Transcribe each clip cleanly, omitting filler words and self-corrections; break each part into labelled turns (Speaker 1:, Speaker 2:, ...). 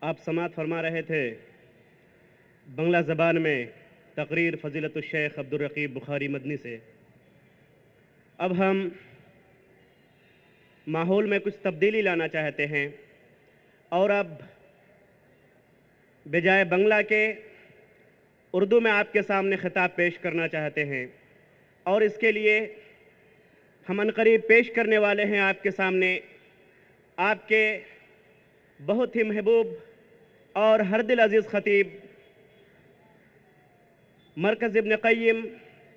Speaker 1: آپ سماعت فرما رہے تھے بنگلہ زبان میں تقریر فضیلت الشیخ عبدالرقیب بخاری مدنی سے۔ اب ہم ماحول میں کچھ تبدیلی لانا چاہتے ہیں اور اب بجائے بنگلہ کے اردو میں آپ کے سامنے خطاب پیش کرنا چاہتے ہیں، اور اس کے لیے ہم عنقریب پیش کرنے والے ہیں آپ کے سامنے آپ کے بہت ہی محبوب اور ہر دل عزیز خطیب مرکز ابن قیم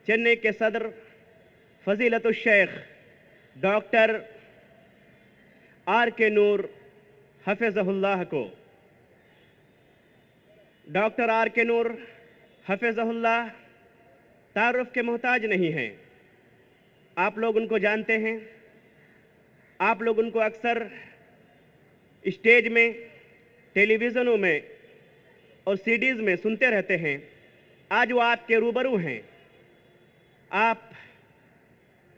Speaker 1: چنئی کے صدر فضیلت الشیخ ڈاکٹر آر کے نور حفظہ اللہ کو۔ ڈاکٹر آر کے نور حفظہ اللہ تعارف کے محتاج نہیں ہیں، آپ لوگ ان کو جانتے ہیں، آپ لوگ ان کو اکثر اسٹیج میں، ٹیلی ویژنوں میں اور سی ڈیز میں سنتے رہتے ہیں۔ آج وہ آپ کے روبرو ہیں، آپ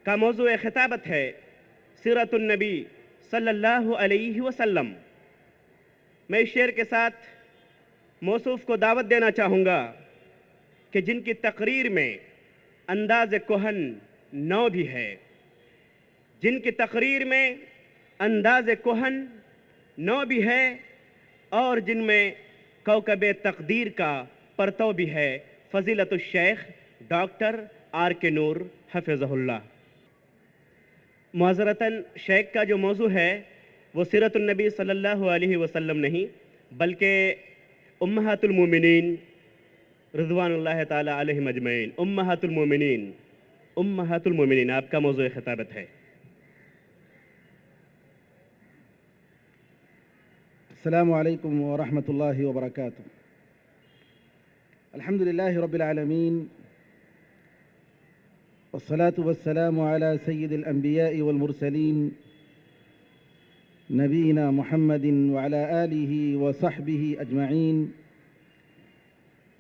Speaker 1: کا موضوع خطابت ہے سیرت النبی صلی اللہ علیہ وسلم۔ میں اس شعر کے ساتھ موصوف کو دعوت دینا چاہوں گا کہ جن کی تقریر میں انداز کہن نو بھی ہے، جن کی تقریر میں انداز کہن نو بھی ہے اور جن میں کوکب تقدیر کا پرتو بھی ہے، فضیلت الشیخ ڈاکٹر آر کے نور حفظہ اللہ۔ معذرتاً شیخ کا جو موضوع ہے وہ سیرت النبی صلی اللہ علیہ وسلم نہیں بلکہ امہات المومنین رضوان اللہ تعالی علیہم اجمعین، امہات المومنین، امہات المومنین آپ کا موضوع خطابت ہے۔
Speaker 2: السلام علیکم ورحمۃ اللہ وبرکاتہ۔ الحمد للہ رب العالمین والصلاة والسلام على سید الانبیاء والمرسلین نبینا محمد وعلى آلہ وصحبہ اجمعین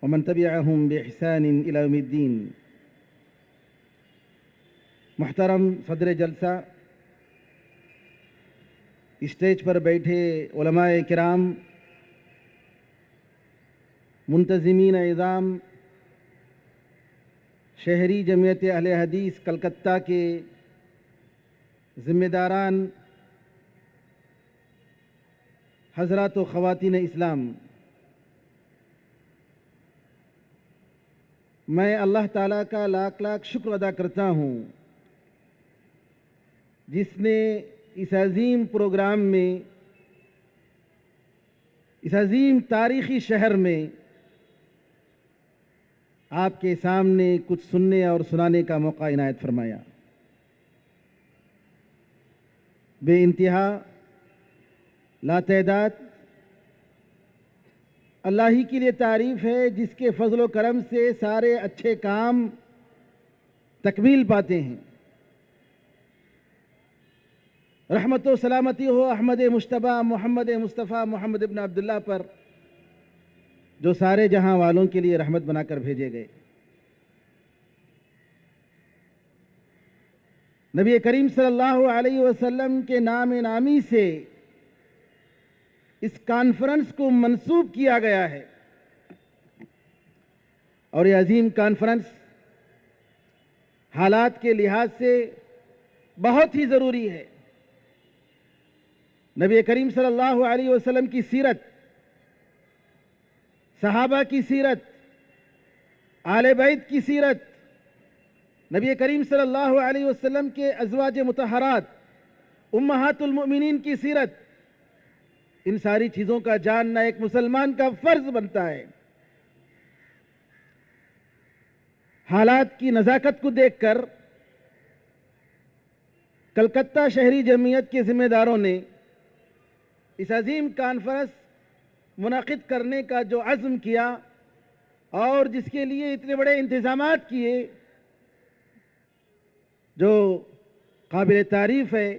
Speaker 2: ومن تبعهم بإحسان إلى يوم الدین۔ محترم صدر جلسہ، اسٹیج پر بیٹھے علماء کرام، منتظمین اعظام، شہری جمعیت اہل حدیث کلکتہ کے ذمہ داران، حضرات و خواتین اسلام، میں اللہ تعالیٰ کا لاکھ لاکھ شکر ادا کرتا ہوں جس نے اس عظیم پروگرام میں، اس عظیم تاریخی شہر میں آپ کے سامنے کچھ سننے اور سنانے کا موقع عنایت فرمایا۔ بے انتہا لاتعداد اللہ ہی کے لیے تعریف ہے جس کے فضل و کرم سے سارے اچھے کام تکمیل پاتے ہیں۔ رحمت و سلامتی ہو احمد مجتبیٰ محمد مصطفیٰ محمد ابن عبداللہ پر، جو سارے جہاں والوں کے لیے رحمت بنا کر بھیجے گئے۔ نبی کریم صلی اللہ علیہ وسلم کے نام نامی سے اس کانفرنس کو منسوب کیا گیا ہے، اور یہ عظیم کانفرنس حالات کے لحاظ سے بہت ہی ضروری ہے۔ نبی کریم صلی اللہ علیہ وسلم کی سیرت، صحابہ کی سیرت، آل بیت کی سیرت، نبی کریم صلی اللہ علیہ وسلم کے ازواج مطہرات، امہات المؤمنین کی سیرت، ان ساری چیزوں کا جاننا ایک مسلمان کا فرض بنتا ہے۔ حالات کی نزاکت کو دیکھ کر کلکتہ شہری جمعیت کے ذمہ داروں نے اس عظیم کانفرنس منعقد کرنے کا جو عزم کیا اور جس کے لیے اتنے بڑے انتظامات کیے، جو قابل تعریف ہے،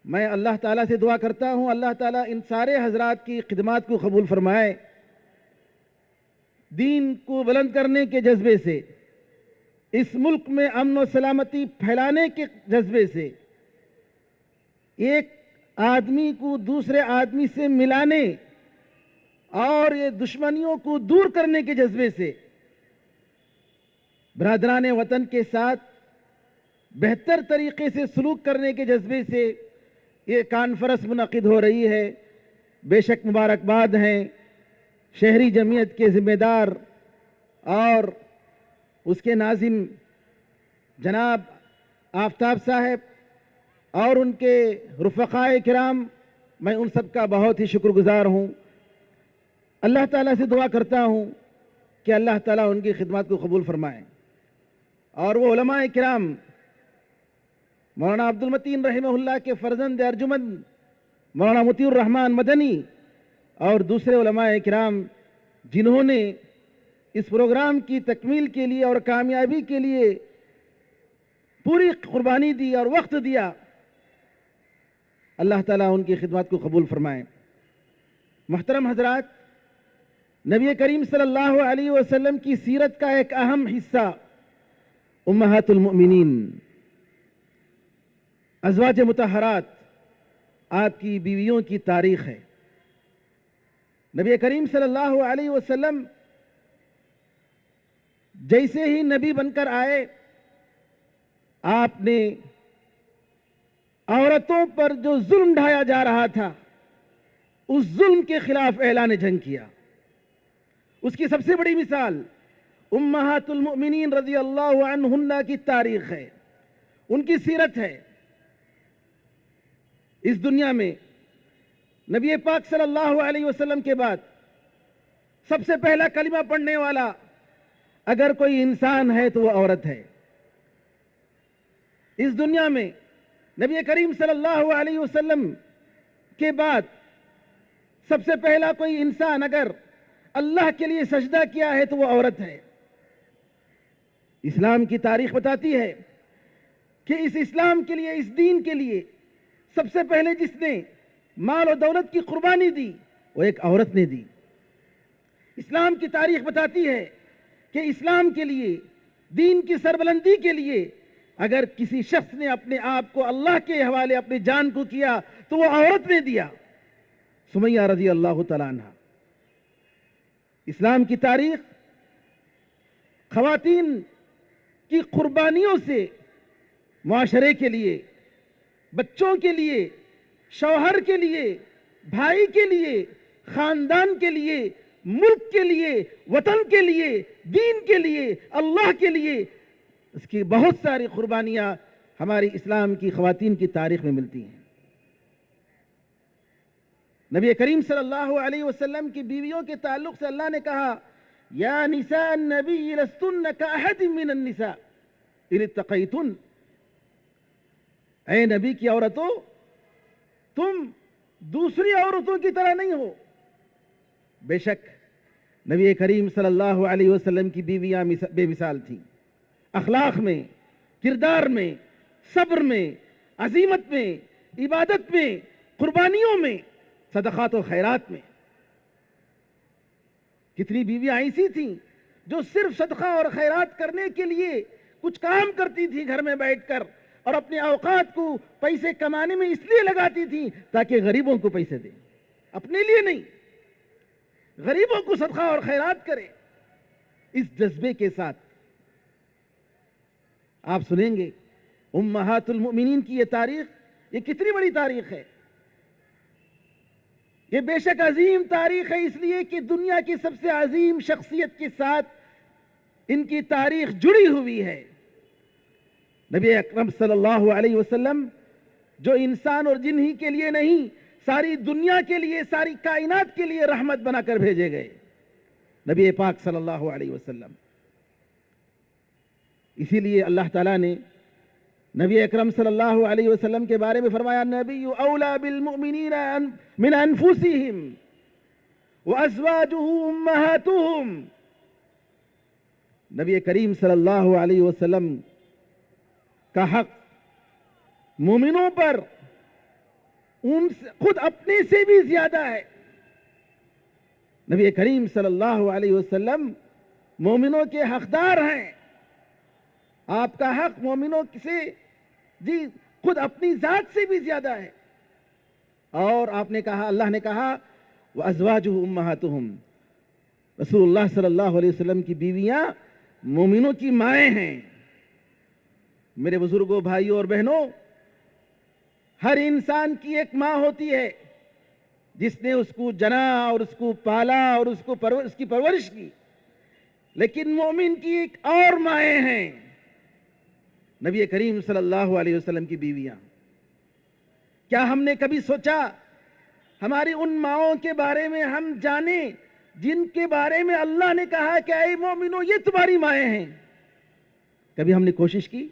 Speaker 2: میں اللہ تعالیٰ سے دعا کرتا ہوں اللہ تعالیٰ ان سارے حضرات کی خدمات کو قبول فرمائے، دین کو بلند کرنے کے جذبے سے، اس ملک میں امن و سلامتی پھیلانے کے جذبے سے، ایک آدمی کو دوسرے آدمی سے ملانے اور یہ دشمنیوں کو دور کرنے کے جذبے سے برادران وطن کے ساتھ بہتر طریقے سے سلوک کرنے کے جذبے سے یہ کانفرنس منعقد ہو رہی ہے. بے شک مبارکباد ہیں شہری جمعیت کے ذمہ دار اور اس کے ناظم جناب آفتاب صاحب اور ان کے رفقائے کرام. میں ان سب کا بہت ہی شکر گزار ہوں. اللہ تعالیٰ سے دعا کرتا ہوں کہ اللہ تعالیٰ ان کی خدمات کو قبول فرمائے. اور وہ علماء کرام مولانا عبد المتین رحمہ اللہ کے فرزند ارجمند مولانا مطیع الرحمن مدنی اور دوسرے علماء کرام جنہوں نے اس پروگرام کی تکمیل کے لیے اور کامیابی کے لیے پوری قربانی دی اور وقت دیا, اللہ تعالیٰ ان کی خدمات کو قبول فرمائے. محترم حضرات, نبی کریم صلی اللہ علیہ وسلم کی سیرت کا ایک اہم حصہ امہات المؤمنین ازواج مطہرات آپ کی بیویوں کی تاریخ ہے. نبی کریم صلی اللہ علیہ وسلم جیسے ہی نبی بن کر آئے, آپ نے عورتوں پر جو ظلم ڈھایا جا رہا تھا اس ظلم کے خلاف اعلان جنگ کیا. اس کی سب سے بڑی مثال امہات المؤمنین رضی اللہ عنہن کی تاریخ ہے, ان کی سیرت ہے. اس دنیا میں نبی پاک صلی اللہ علیہ وسلم کے بعد سب سے پہلا کلمہ پڑھنے والا اگر کوئی انسان ہے تو وہ عورت ہے. اس دنیا میں نبی کریم صلی اللہ علیہ وسلم کے بعد سب سے پہلا کوئی انسان اگر اللہ کے لیے سجدہ کیا ہے تو وہ عورت ہے. اسلام کی تاریخ بتاتی ہے کہ اس اسلام کے لیے, اس دین کے لیے سب سے پہلے جس نے مال و دولت کی قربانی دی وہ ایک عورت نے دی. اسلام کی تاریخ بتاتی ہے کہ اسلام کے لیے, دین کی سربلندی کے لیے اگر کسی شخص نے اپنے آپ کو اللہ کے حوالے اپنی جان کو کیا تو وہ عورت نے دیا, سمیہ رضی اللہ تعالیٰ عنہ. اسلام کی تاریخ خواتین کی قربانیوں سے معاشرے کے لیے, بچوں کے لیے, شوہر کے لیے, بھائی کے لیے, خاندان کے لیے, ملک کے لیے, وطن کے لیے, دین کے لیے, اللہ کے لیے, اس کی بہت ساری قربانیاں ہماری اسلام کی خواتین کی تاریخ میں ملتی ہیں. نبی کریم صلی اللہ علیہ وسلم کی بیویوں کے تعلق سے اللہ نے کہا یا نساء النبی لستن کاحد من النساء ان اتقیتن. اے نبی کی عورتوں, تم دوسری عورتوں کی طرح نہیں ہو. بے شک نبی کریم صلی اللہ علیہ وسلم کی بیویاں بے مثال تھیں, اخلاق میں, کردار میں, صبر میں, عزیمت میں, عبادت میں, قربانیوں میں, صدقات و خیرات میں. کتنی بیویاں ایسی تھیں جو صرف صدقہ اور خیرات کرنے کے لیے کچھ کام کرتی تھی گھر میں بیٹھ کر, اور اپنے اوقات کو پیسے کمانے میں اس لیے لگاتی تھیں تاکہ غریبوں کو پیسے دیں, اپنے لیے نہیں, غریبوں کو صدقہ اور خیرات کرے. اس جذبے کے ساتھ آپ سنیں گے امہات المؤمنین کی یہ تاریخ, یہ کتنی بڑی تاریخ ہے. یہ بے شک عظیم تاریخ ہے اس لیے کہ دنیا کی سب سے عظیم شخصیت کے ساتھ ان کی تاریخ جڑی ہوئی ہے. نبی اکرم صلی اللہ علیہ وسلم جو انسان اور جن ہی کے لیے نہیں, ساری دنیا کے لیے, ساری کائنات کے لیے رحمت بنا کر بھیجے گئے, نبی پاک صلی اللہ علیہ وسلم. اسی لیے اللہ تعالیٰ نے نبی اکرم صلی اللہ علیہ وسلم کے بارے میں فرمایا نبی اولا بالمؤمنین من انفسہم وازواجہ امہاتہم. نبی کریم صلی اللہ علیہ وسلم کا حق مومنوں پر ان خود اپنے سے بھی زیادہ ہے. نبی کریم صلی اللہ علیہ وسلم مومنوں کے حقدار ہیں. آپ کا حق مومنوں سے جی خود اپنی ذات سے بھی زیادہ ہے. اور آپ نے کہا, اللہ نے کہا وازواجہ امہاتہم، رسول اللہ صلی اللہ علیہ وسلم کی بیویاں مومنوں کی مائیں ہیں۔ میرے بزرگوں، بھائیوں اور بہنوں، ہر انسان کی ایک ماں ہوتی ہے جس نے اس کو جنا اور اس کو پالا اور اس کی پرورش کی، لیکن مومن کی ایک اور مائیں ہیں، نبی کریم صلی اللہ علیہ وسلم کی بیویاں۔ کیا ہم نے کبھی سوچا ہماری ان ماؤں کے بارے میں ہم جانیں جن کے بارے میں اللہ نے کہا کہ اے مومنو یہ تمہاری مائیں ہیں؟ کبھی ہم نے کوشش کی؟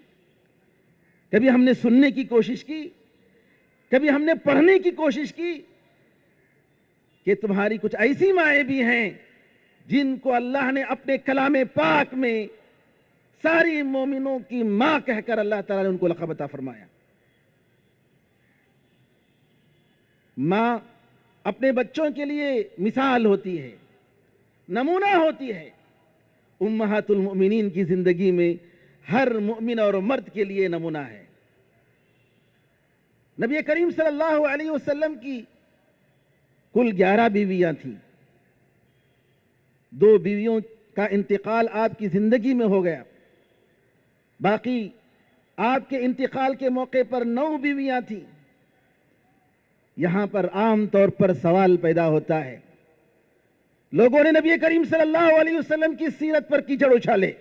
Speaker 2: کبھی ہم نے سننے کی کوشش کی؟ کبھی ہم نے پڑھنے کی کوشش کی کہ تمہاری کچھ ایسی مائیں بھی ہیں جن کو اللہ نے اپنے کلام پاک میں ساری مومنوں کی ماں کہہ کر اللہ تعالیٰ نے ان کو لقب عطا فرمایا؟ ماں اپنے بچوں کے لیے مثال ہوتی ہے، نمونہ ہوتی ہے۔ امہات المؤمنین کی زندگی میں ہر مومن اور مرد کے لیے نمونہ ہے۔ نبی کریم صلی اللہ علیہ وسلم کی کل 11 بیویاں تھیں، 2 بیویوں کا انتقال آپ کی زندگی میں ہو گیا، باقی آپ کے انتقال کے موقع پر 9 بیویاں تھیں۔ یہاں پر عام طور پر سوال پیدا ہوتا ہے، لوگوں نے نبی کریم صلی اللہ علیہ وسلم کی سیرت پر کیچڑ اچھالے،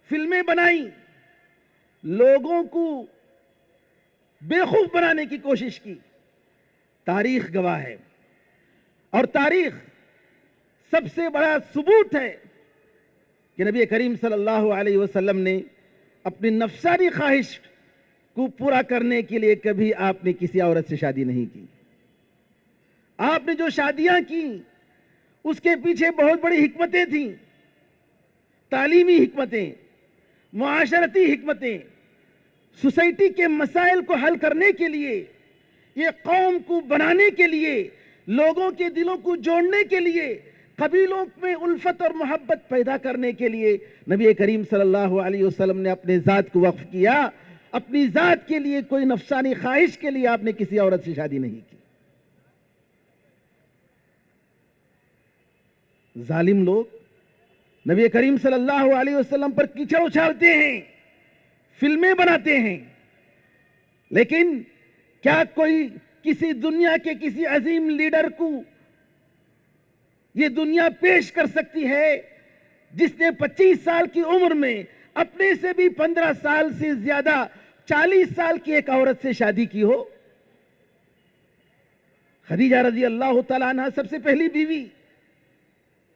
Speaker 2: فلمیں بنائی، لوگوں کو بیوقوف بنانے کی کوشش کی۔ تاریخ گواہ ہے، اور تاریخ سب سے بڑا ثبوت ہے کہ نبی کریم صلی اللہ علیہ وسلم نے اپنی نفسانی خواہش کو پورا کرنے کے لیے کبھی آپ نے کسی عورت سے شادی نہیں کی۔ آپ نے جو شادیاں کی اس کے پیچھے بہت بڑی حکمتیں تھیں، تعلیمی حکمتیں، معاشرتی حکمتیں، سوسائٹی کے مسائل کو حل کرنے کے لیے، یہ قوم کو بنانے کے لیے، لوگوں کے دلوں کو جوڑنے کے لیے، قبیلوں میں الفت اور محبت پیدا کرنے کے لیے نبی کریم صلی اللہ علیہ وسلم نے اپنے ذات کو وقف کیا۔ اپنی ذات کے لیے، کوئی نفسانی خواہش کے لیے آپ نے کسی عورت سے شادی نہیں کی۔ ظالم لوگ نبی کریم صلی اللہ علیہ وسلم پر کیچڑ اچھالتے ہیں، فلمیں بناتے ہیں، لیکن کیا کوئی کسی دنیا کے کسی عظیم لیڈر کو یہ دنیا پیش کر سکتی ہے جس نے 25 سال کی عمر میں اپنے سے بھی 15 سال سے زیادہ 40 سال کی ایک عورت سے شادی کی ہو؟ خدیجہ رضی اللہ تعالیٰ عنہ سب سے پہلی بیوی،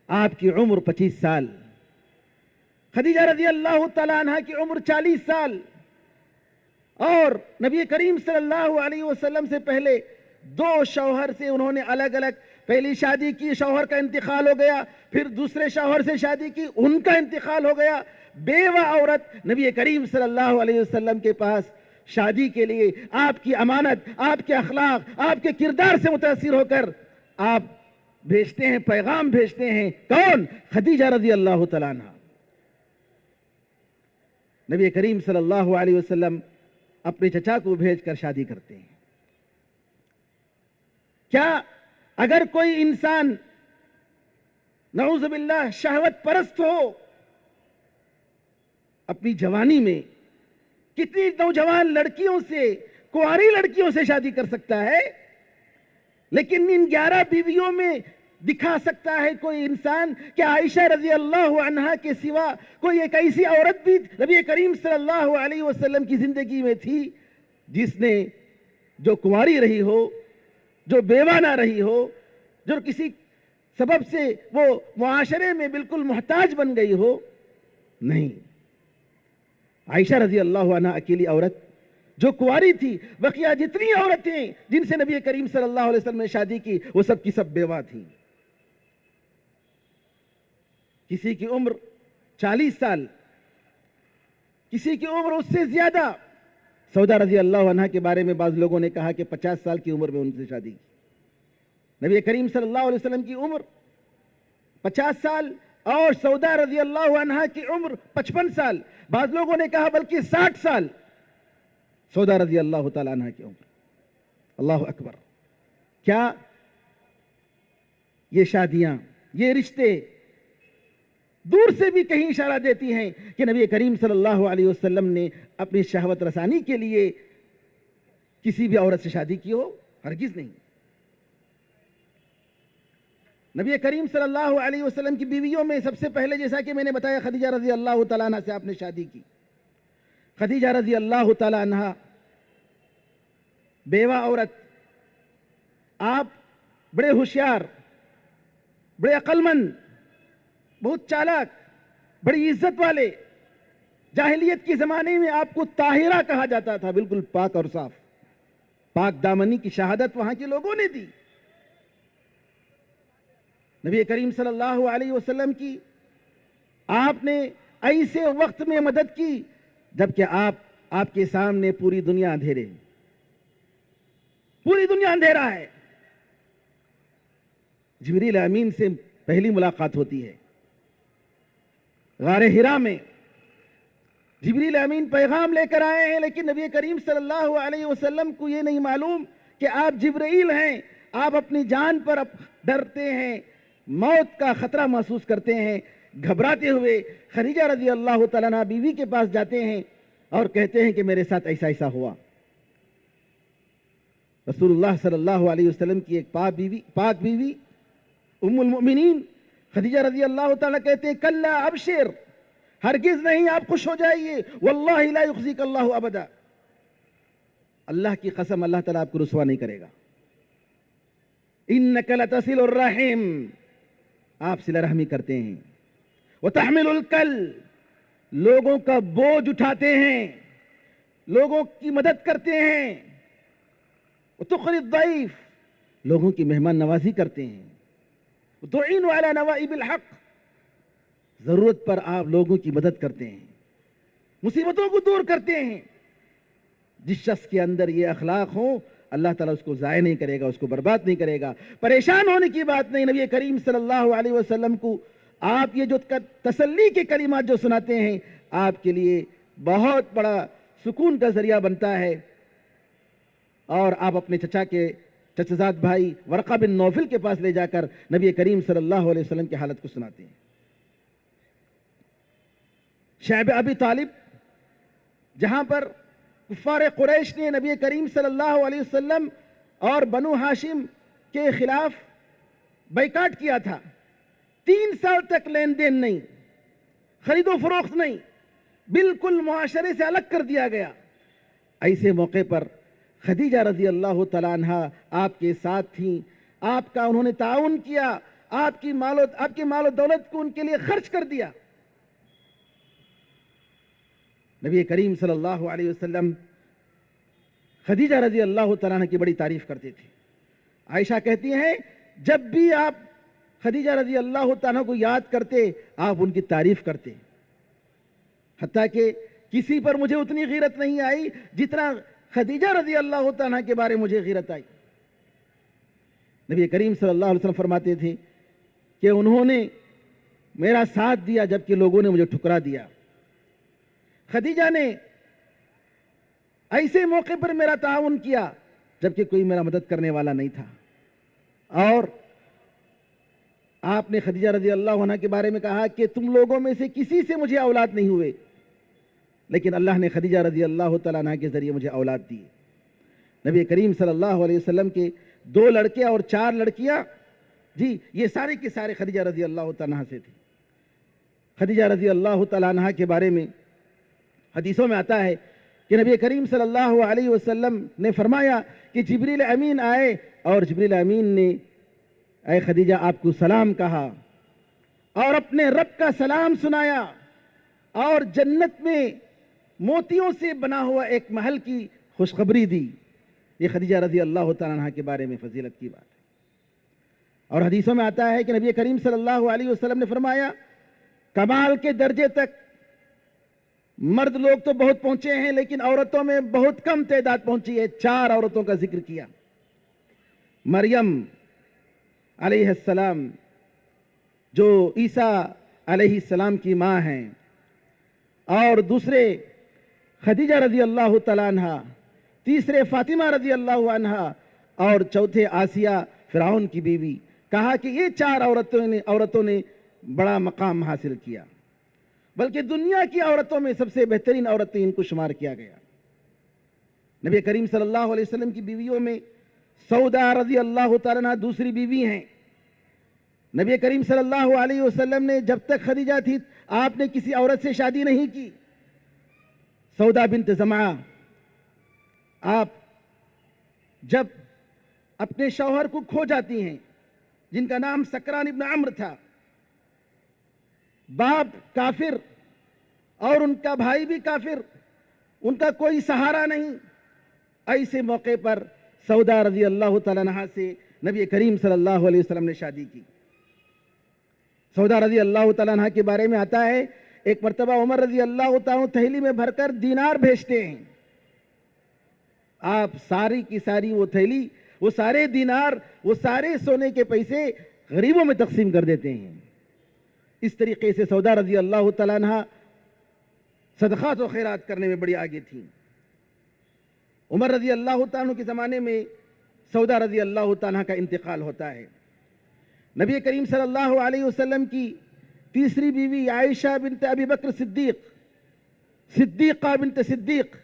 Speaker 2: آپ کی عمر 25 سال، خدیجہ رضی اللہ تعالیٰ عنہ کی عمر 40 سال، اور نبی کریم صلی اللہ علیہ وسلم سے پہلے 2 شوہر سے انہوں نے الگ الگ، پہلی شادی کی، شوہر کا انتقال ہو گیا، پھر دوسرے شوہر سے شادی کی، ان کا انتقال ہو گیا۔ بیوہ عورت نبی کریم صلی اللہ علیہ وسلم کے پاس شادی کے لیے آپ کی امانت، آپ کے اخلاق، آپ کے کردار سے متاثر ہو کر آپ بھیجتے ہیں، پیغام بھیجتے ہیں۔ کون؟ خدیجہ رضی اللہ تعالیٰ عنہ۔ نبی کریم صلی اللہ علیہ وسلم اپنے چچا کو بھیج کر شادی کرتے ہیں۔ کیا اگر کوئی انسان نعوذ باللہ شہوت پرست ہو، اپنی جوانی میں کتنی نوجوان لڑکیوں سے، کنواری لڑکیوں سے شادی کر سکتا ہے، لیکن ان 11 بیویوں میں دکھا سکتا ہے کوئی انسان کہ عائشہ رضی اللہ عنہا کے سوا کوئی ایک ایسی عورت بھی نبی کریم صلی اللہ علیہ وسلم کی زندگی میں تھی جس نے، جو کنواری رہی ہو، جو بیوہ نہ رہی ہو، جو کسی سبب سے وہ معاشرے میں بالکل محتاج بن گئی ہو؟ نہیں، عائشہ رضی اللہ عنہ اکیلی عورت جو کنواری تھی۔ بقیہ جتنی عورتیں جن سے نبی کریم صلی اللہ علیہ وسلم نے شادی کی وہ سب کی سب بیوہ تھیں۔ کسی کی عمر 40 سال، کسی کی عمر اس سے زیادہ۔ سودا رضی اللہ عنہ کے بارے میں بعض لوگوں نے کہا کہ 50 سال کی عمر میں ان سے شادی کی۔ نبی کریم صلی اللہ علیہ وسلم کی عمر 50 سال اور سودا رضی اللہ عنہ کی عمر 55 سال، بعض لوگوں نے کہا بلکہ 60 سال سودا رضی اللہ تعالیٰ عنہ کی عمر۔ اللہ اکبر! کیا یہ شادیاں، یہ رشتے دور سے بھی کہیں اشارہ دیتی ہیں کہ نبی کریم صلی اللہ علیہ وسلم نے اپنی شہوت رسانی کے لیے کسی بھی عورت سے شادی کی ہو؟ ہرگز نہیں۔ نبی کریم صلی اللہ علیہ وسلم کی بیویوں میں سب سے پہلے، جیسا کہ میں نے بتایا، خدیجہ رضی اللہ تعالیٰ عنہ سے آپ نے شادی کی۔ خدیجہ رضی اللہ تعالیٰ عنہ بیوہ عورت، آپ بڑے ہوشیار، بڑے عقل مند، بہت چالاک، بڑی عزت والے، جاہلیت کے زمانے میں آپ کو طاہرہ کہا جاتا تھا، بالکل پاک اور صاف، پاک دامنی کی شہادت وہاں کے لوگوں نے دی۔ نبی کریم صلی اللہ علیہ وسلم کی آپ نے ایسے وقت میں مدد کی جبکہ آپ کے سامنے پوری دنیا اندھیرے، پوری دنیا اندھیرا ہے۔ جبریل امین سے پہلی ملاقات ہوتی ہے غار حرا میں۔ جبریل امین پیغام لے کر آئے ہیں، لیکن نبی کریم صلی اللہ علیہ وسلم کو یہ نہیں معلوم کہ آپ جبرائیل ہیں۔ آپ اپنی جان پر ڈرتے ہیں، موت کا خطرہ محسوس کرتے ہیں، گھبراتے ہوئے خدیجہ رضی اللہ تعالیٰ عنہ بیوی کے پاس جاتے ہیں اور کہتے ہیں کہ میرے ساتھ ایسا ایسا ہوا۔ رسول اللہ صلی اللہ علیہ وسلم کی ایک پاک بیوی ام المؤمنین خدیجہ رضی اللہ تعالیٰ کہتے ہیں کلا ابشر، ہرگز نہیں، آپ خوش ہو جائیے، واللہ لا یخزیک اللہ ابدا، اللہ کی قسم اللہ تعالیٰ آپ کو رسوا نہیں کرے گا۔ انک لتصل الرحم، آپ صلہ رحمی کرتے ہیں، وتحمل الکل، لوگوں کا بوجھ اٹھاتے ہیں، لوگوں کی مدد کرتے ہیں، وتقری الضیف، لوگوں کی مہمان نوازی کرتے ہیں، وتعین علی نوائب الحق، ضرورت پر آپ لوگوں کی مدد کرتے ہیں، مصیبتوں کو دور کرتے ہیں۔ جس شخص کے اندر یہ اخلاق ہوں اللہ تعالیٰ اس کو ضائع نہیں کرے گا، اس کو برباد نہیں کرے گا۔ پریشان ہونے کی بات نہیں۔ نبی کریم صلی اللہ علیہ وسلم کو آپ یہ جو تسلی کے کلمات جو سناتے ہیں آپ کے لیے بہت بڑا سکون کا ذریعہ بنتا ہے، اور آپ اپنے چچزاد بھائی ورقہ بن نوفل کے پاس لے جا کر نبی کریم صلی اللہ علیہ وسلم کی حالت کو سناتے ہیں۔ شعب ابی طالب، جہاں پر کفار قریش نے نبی کریم صلی اللہ علیہ وسلم اور بنو ہاشم کے خلاف بائیکاٹ کیا تھا، 3 سال تک لین دین نہیں، خرید و فروخت نہیں، بالکل معاشرے سے الگ کر دیا گیا۔ ایسے موقع پر خدیجہ رضی اللہ تعالیٰ عنہ آپ کے ساتھ تھیں، آپ کا انہوں نے تعاون کیا، آپ کے مال و دولت کو ان کے لیے خرچ کر دیا۔ نبی کریم صلی اللہ علیہ وسلم خدیجہ رضی اللہ تعالیٰ عنہ کی بڑی تعریف کرتے تھے۔ عائشہ کہتی ہیں جب بھی آپ خدیجہ رضی اللہ تعالیٰ کو یاد کرتے آپ ان کی تعریف کرتے، حتیٰ کہ کسی پر مجھے اتنی غیرت نہیں آئی جتنا خدیجہ رضی اللہ تعالیٰ کے بارے مجھے غیرت آئی۔ نبی کریم صلی اللہ علیہ وسلم فرماتے تھے کہ انہوں نے میرا ساتھ دیا جبکہ لوگوں نے مجھے ٹھکرا دیا، خدیجہ نے ایسے موقع پر میرا تعاون کیا جبکہ کوئی میرا مدد کرنے والا نہیں تھا۔ اور آپ نے خدیجہ رضی اللہ عنہ کے بارے میں کہا کہ تم لوگوں میں سے کسی سے مجھے اولاد نہیں ہوئے، لیکن اللہ نے خدیجہ رضی اللہ تعالیٰ عنہ کے ذریعے مجھے اولاد دی۔ نبی کریم صلی اللہ علیہ وسلم کے 2 لڑکے اور 4 لڑکیاں، جی یہ سارے کے سارے خدیجہ رضی اللہ تعالیٰ عنہ سے تھے۔ خدیجہ رضی اللہ تعالیٰ عنہ کے بارے میں حدیثوں میں آتا ہے کہ نبی کریم صلی اللہ علیہ وسلم نے فرمایا کہ جبریل امین آئے اور جبریل امین نے اے خدیجہ آپ کو سلام کہا اور اپنے رب کا سلام سنایا اور جنت میں موتیوں سے بنا ہوا ایک محل کی خوشخبری دی۔ یہ خدیجہ رضی اللہ تعالیٰ عنہ کے بارے میں فضیلت کی بات ہے۔ اور حدیثوں میں آتا ہے کہ نبی کریم صلی اللہ علیہ وسلم نے فرمایا کمال کے درجے تک مرد لوگ تو بہت پہنچے ہیں لیکن عورتوں میں بہت کم تعداد پہنچی ہے۔ 4 عورتوں کا ذکر کیا، مریم علیہ السلام جو عیسیٰ علیہ السلام کی ماں ہیں، اور دوسرے خدیجہ رضی اللہ تعالیٰ عنہ، تیسرے فاطمہ رضی اللہ عنہ، اور چوتھے آسیہ فرعون کی بیوی کہا کہ یہ 4 عورتوں نے بڑا مقام حاصل کیا، بلکہ دنیا کی عورتوں میں سب سے بہترین عورتیں ان کو شمار کیا گیا۔ نبی کریم صلی اللہ علیہ وسلم کی بیویوں میں سودا رضی اللہ تعالیٰ عنہ دوسری بیوی ہیں۔ نبی کریم صلی اللہ علیہ وسلم نے جب تک خدیجہ تھی آپ نے کسی عورت سے شادی نہیں کی۔ سودا بنت زمعہ، آپ جب اپنے شوہر کو کھو جاتی ہیں جن کا نام سکران ابن عمرو تھا، باپ کافر اور ان کا بھائی بھی کافر، ان کا کوئی سہارا نہیں، ایسے موقع پر سودا رضی اللہ تعالیٰ عنہ سے نبی کریم صلی اللہ علیہ وسلم نے شادی کی۔ سودا رضی اللہ تعالیٰ عنہ کے بارے میں آتا ہے ایک مرتبہ عمر رضی اللہ تعالیٰ عنہ تھیلی میں بھر کر دینار بھیجتے ہیں، آپ ساری کی ساری وہ تھیلی، وہ سارے دینار، وہ سارے سونے کے پیسے غریبوں میں تقسیم کر دیتے ہیں۔ اس طریقے سے سودا رضی اللہ تعالیٰ عنہ صدقات و خیرات کرنے میں بڑی آگے تھیں۔ عمر رضی اللہ تعالیٰ عنہ کے زمانے میں سودا رضی اللہ تعالیٰ عنہ کا انتقال ہوتا ہے۔ نبی کریم صلی اللہ علیہ وسلم کی تیسری بیوی عائشہ بنت ابی بکر صدیقہ بنت صدیق،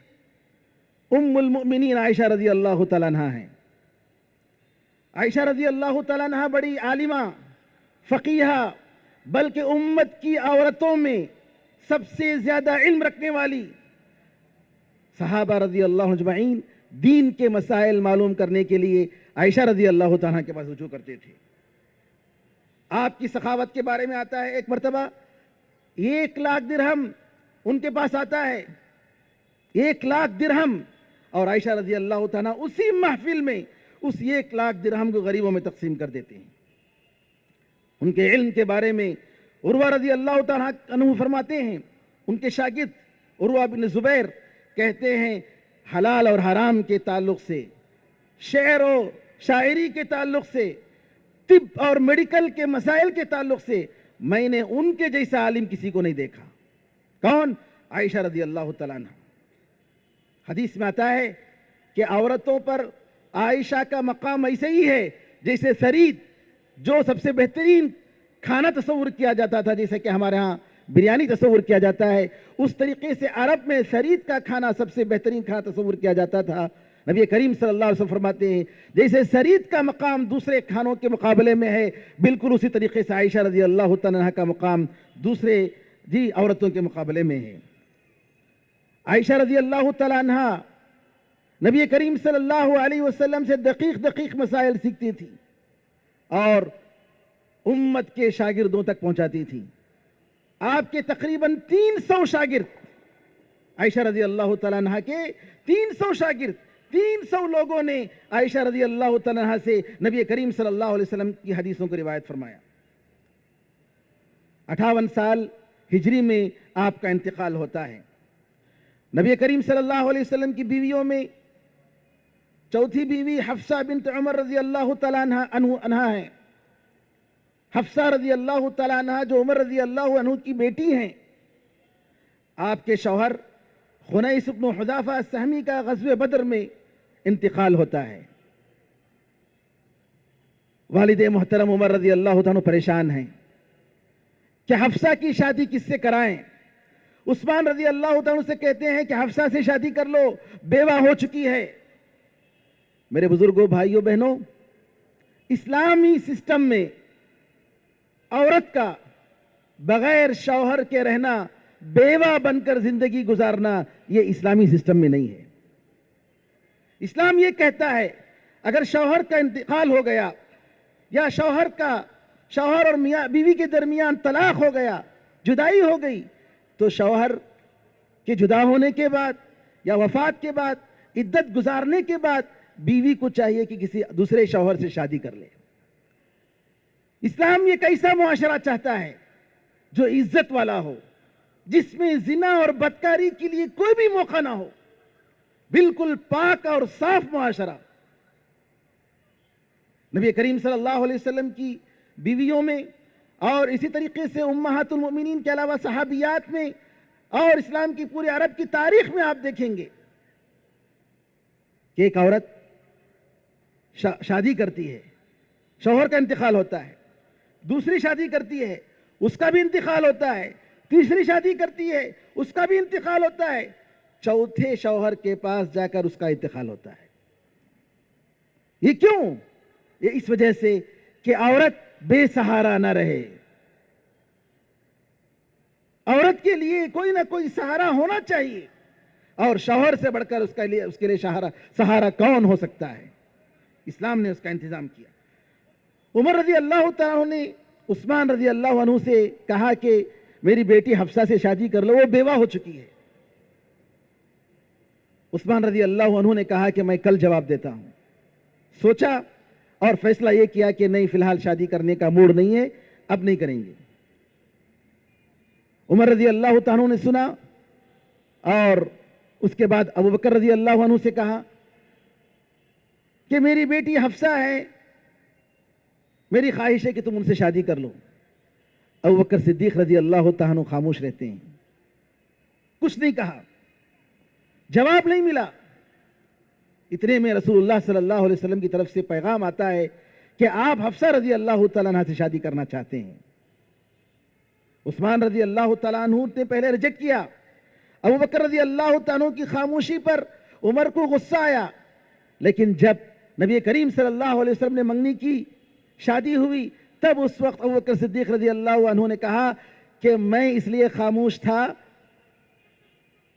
Speaker 2: ام المؤمنین عائشہ رضی اللہ تعالیٰ عنہ ہیں۔ عائشہ رضی اللہ تعالیٰ عنہ بڑی عالمہ، فقیہہ، بلکہ امت کی عورتوں میں سب سے زیادہ علم رکھنے والی، صحابہ رضی اللہ عنہ اجمعین دین کے مسائل معلوم کرنے کے لیے عائشہ رضی اللہ تعالیٰ کے پاس رجوع کرتے تھے۔ آپ کی سخاوت کے بارے میں آتا ہے ایک مرتبہ 1 لاکھ درہم ان کے پاس آتا ہے، 1 لاکھ درہم، اور عائشہ رضی اللہ تعالیٰ اسی محفل میں اس 1 لاکھ درہم کو غریبوں میں تقسیم کر دیتے ہیں۔ ان کے علم کے بارے میں عروہ رضی اللہ تعالیٰ عنہ فرماتے ہیں، ان کے شاگرد عروہ بن زبیر کہتے ہیں حلال اور حرام کے تعلق سے، شعر و شاعری کے تعلق سے، طب اور میڈیکل کے مسائل کے تعلق سے میں نے ان کے جیسا عالم کسی کو نہیں دیکھا۔ کون؟ عائشہ رضی اللہ تعالیٰ عنہ۔ حدیث میں آتا ہے کہ عورتوں پر عائشہ کا مقام ایسے ہی ہے جیسے سرید، جو سب سے بہترین کھانا تصور کیا جاتا تھا، جیسے کہ ہمارے ہاں بریانی تصور کیا جاتا ہے، اس طریقے سے عرب میں سرید کا کھانا سب سے بہترین کھانا تصور کیا جاتا تھا۔ نبی کریم صلی اللہ علیہ وسلم فرماتے ہیں جیسے سرید کا مقام دوسرے کھانوں کے مقابلے میں ہے، بالکل اسی طریقے سے عائشہ رضی اللہ تعالیٰ عنہ کا مقام دوسرے عورتوں کے مقابلے میں ہے۔ عائشہ رضی اللہ تعالیٰ عنہ نبی کریم صلی اللہ علیہ وسلم سے دقیق مسائل سیکھتی تھی اور امت کے شاگردوں تک پہنچاتی تھی۔ آپ کے تقریباً 300 شاگرد، عائشہ رضی اللہ تعالیٰ عنہ کے 300 شاگرد، 300 لوگوں نے عائشہ رضی اللہ تعالیٰ عنہ سے نبی کریم صلی اللہ علیہ وسلم کی حدیثوں کو روایت فرمایا۔ 58 سال ہجری میں آپ کا انتقال ہوتا ہے۔ نبی کریم صلی اللہ علیہ وسلم کی بیویوں میں چوتھی بیوی حفصہ بنت عمر رضی اللہ تعالیٰ عنہ ہیں۔ حفصہ رضی اللہ تعالیٰ عنہ جو عمر رضی اللہ عنہ کی بیٹی ہیں، آپ کے شوہر خنیس بن حذافہ السہمی کا غزوہ بدر میں انتقال ہوتا ہے۔ والد محترم عمر رضی اللہ عنہ پریشان ہیں کہ حفصہ کی شادی کس سے کرائیں۔ عثمان رضی اللہ عنہ سے کہتے ہیں کہ حفصہ سے شادی کر لو، بیوہ ہو چکی ہے۔ میرے بزرگوں، بھائیوں، بہنوں، اسلامی سسٹم میں عورت کا بغیر شوہر کے رہنا، بیوہ بن کر زندگی گزارنا، یہ اسلامی سسٹم میں نہیں ہے۔ اسلام یہ کہتا ہے اگر شوہر کا انتقال ہو گیا یا شوہر اور میاں بیوی کے درمیان طلاق ہو گیا، جدائی ہو گئی، تو شوہر کے جدا ہونے کے بعد یا وفات کے بعد، عدت گزارنے کے بعد بیوی کو چاہیے کہ کسی دوسرے شوہر سے شادی کر لے۔ اسلام یہ کیسا معاشرہ چاہتا ہے جو عزت والا ہو، جس میں زنا اور بدکاری کے لیے کوئی بھی موقع نہ ہو، بالکل پاک اور صاف معاشرہ۔ نبی کریم صلی اللہ علیہ وسلم کی بیویوں میں اور اسی طریقے سے امہات المؤمنین کے علاوہ صحابیات میں اور اسلام کی پورے عرب کی تاریخ میں آپ دیکھیں گے کہ ایک عورت شادی کرتی ہے، شوہر کا انتقال ہوتا ہے، دوسری شادی کرتی ہے اس کا بھی انتقال ہوتا ہے، تیسری شادی کرتی ہے اس کا بھی انتقال ہوتا ہے، چوتھے شوہر کے پاس جا کر اس کا انتقال ہوتا ہے۔ یہ کیوں؟ یہ اس وجہ سے کہ عورت بے سہارا نہ رہے۔ عورت کے لیے کوئی نہ کوئی سہارا ہونا چاہیے، اور شوہر سے بڑھ کر اس کے لیے سہارا کون ہو سکتا ہے؟ اسلام نے اس کا انتظام کیا۔ عمر رضی اللہ تعالیٰ نے عثمان رضی اللہ عنہ سے کہا کہ میری بیٹی حفصہ سے شادی کر لو، وہ بیوہ ہو چکی ہے۔ عثمان رضی اللہ عنہ نے کہا کہ میں کل جواب دیتا ہوں۔ سوچا اور فیصلہ یہ کیا کہ نہیں، فی الحال شادی کرنے کا موڈ نہیں ہے، اب نہیں کریں گے۔ عمر رضی اللہ تعالیٰ نے سنا، اور اس کے بعد ابو بکر رضی اللہ عنہ سے کہا کہ میری بیٹی حفصہ ہے، میری خواہش ہے کہ تم ان سے شادی کر لو۔ ابو بکر صدیق رضی اللہ تعالیٰ عنہ خاموش رہتے ہیں، کچھ نہیں کہا، جواب نہیں ملا۔ اتنے میں رسول اللہ صلی اللہ علیہ وسلم کی طرف سے پیغام آتا ہے کہ آپ حفصہ رضی اللہ تعالیٰ عنہ سے شادی کرنا چاہتے ہیں۔ عثمان رضی اللہ تعالیٰ عنہ نے پہلے ریجیکٹ کیا۔ ابو بکر رضی اللہ تعالیٰ عنہ کی خاموشی پر عمر کو غصہ آیا، لیکن جب نبی کریم صلی اللہ علیہ وسلم نے منگنی کی، شادی ہوئی، تب اس وقت ابو بکر صدیق رضی اللہ عنہ نے کہا کہ میں اس لیے خاموش تھا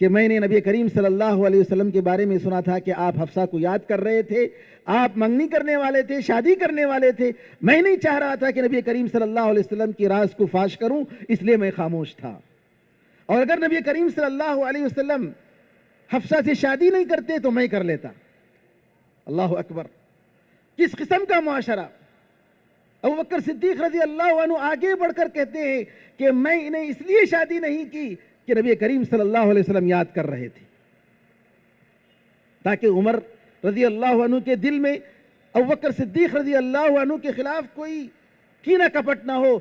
Speaker 2: کہ میں نے نبی کریم صلی اللہ علیہ وسلم کے بارے میں سنا تھا کہ آپ حفصہ کو یاد کر رہے تھے، آپ منگنی کرنے والے تھے، شادی کرنے والے تھے۔ میں نہیں چاہ رہا تھا کہ نبی کریم صلی اللہ علیہ وسلم کی راز کو فاش کروں، اس لیے میں خاموش تھا۔ اور اگر نبی کریم صلی اللہ علیہ وسلم حفصہ سے شادی نہیں کرتے تو میں کر لیتا۔ اللہ اکبر! کس قسم کا معاشرہ! ابو بکر صدیق رضی اللہ عنہ آگے بڑھ کر کہتے ہیں کہ میں انہیں اس لیے شادی نہیں کی کہ نبی کریم صلی اللہ علیہ وسلم یاد کر رہے تھے، تاکہ عمر رضی اللہ عنہ کے دل میں ابو بکر صدیق رضی اللہ عنہ کے خلاف کوئی کینہ کپٹ نہ ہو،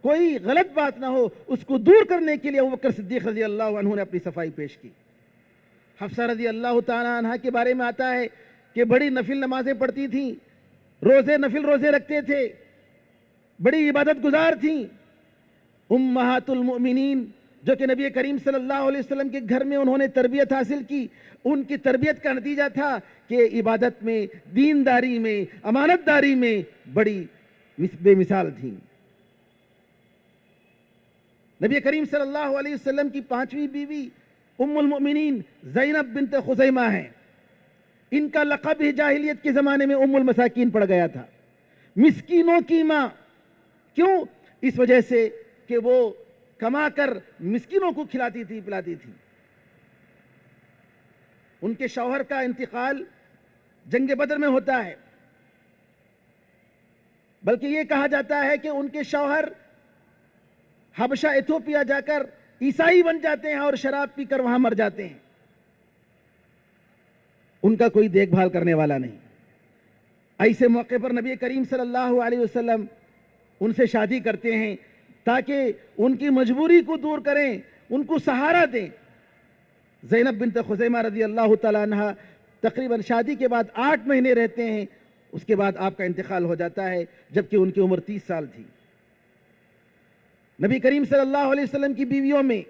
Speaker 2: کوئی غلط بات نہ ہو۔ اس کو دور کرنے کے لیے ابو بکر صدیق رضی اللہ عنہ نے اپنی صفائی پیش کی۔ حفصہ رضی اللہ تعالیٰ عنہ کے بارے میں آتا ہے کہ بڑی نفل نمازیں پڑھتی تھیں، نفل روزے رکھتے تھے، بڑی عبادت گزار تھیں۔ امہات المؤمنین، جو کہ نبی کریم صلی اللہ علیہ وسلم کے گھر میں انہوں نے تربیت حاصل کی، ان کی تربیت کا نتیجہ تھا کہ عبادت میں، دینداری میں، امانت داری میں بڑی بے مثال تھیں۔ نبی کریم صلی اللہ علیہ وسلم کی 5ویں بیوی ام المؤمنین زینب بنت خزیمہ ہیں۔ ان کا لقب ہی جاہلیت کے زمانے میں ام المساکین پڑ گیا تھا، مسکینوں کی ماں۔ کیوں؟ اس وجہ سے کہ وہ کما کر مسکینوں کو کھلاتی تھی، پلاتی تھی۔ ان کے شوہر کا انتقال جنگ بدر میں ہوتا ہے، بلکہ یہ کہا جاتا ہے کہ ان کے شوہر حبشہ ایتھوپیا جا کر عیسائی بن جاتے ہیں اور شراب پی کر وہاں مر جاتے ہیں۔ ان کا کوئی دیکھ بھال کرنے والا نہیں۔ ایسے موقع پر نبی کریم صلی اللہ علیہ وسلم ان سے شادی کرتے ہیں تاکہ ان کی مجبوری کو دور کریں، ان کو سہارا دیں۔ زینب بنت خزیمہ رضی اللہ تعالیٰ عنہ تقریباً شادی کے بعد 8 مہینے رہتے ہیں، اس کے بعد آپ کا انتقال ہو جاتا ہے جبکہ ان کی عمر 30 سال تھی۔ نبی کریم صلی اللہ علیہ وسلم کی بیویوں میں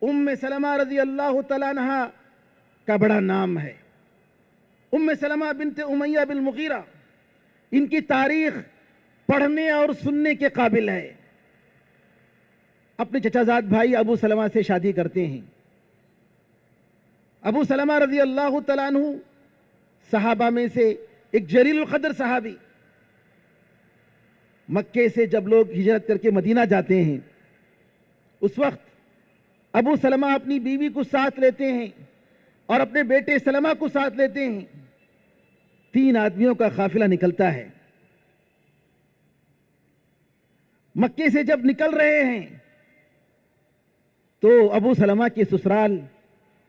Speaker 2: ام سلمہ رضی اللہ تعالیٰ عنہ کا بڑا نام ہے۔ ام سلمہ بنت امیہ بن مغیرہ، ان کی تاریخ پڑھنے اور سننے کے قابل ہے۔ اپنے چچا زاد بھائی ابو سلمہ سے شادی کرتے ہیں۔ ابو سلمہ رضی اللہ تعالیٰ عنہ صحابہ میں سے ایک جلیل القدر صحابی۔ مکے سے جب لوگ ہجرت کر کے مدینہ جاتے ہیں، اس وقت ابو سلمہ اپنی بیوی کو ساتھ لیتے ہیں اور اپنے بیٹے سلمہ کو ساتھ لیتے ہیں۔ 3 آدمیوں کا قافلہ نکلتا ہے۔ مکے سے جب نکل رہے ہیں تو ابو سلمہ کے سسرال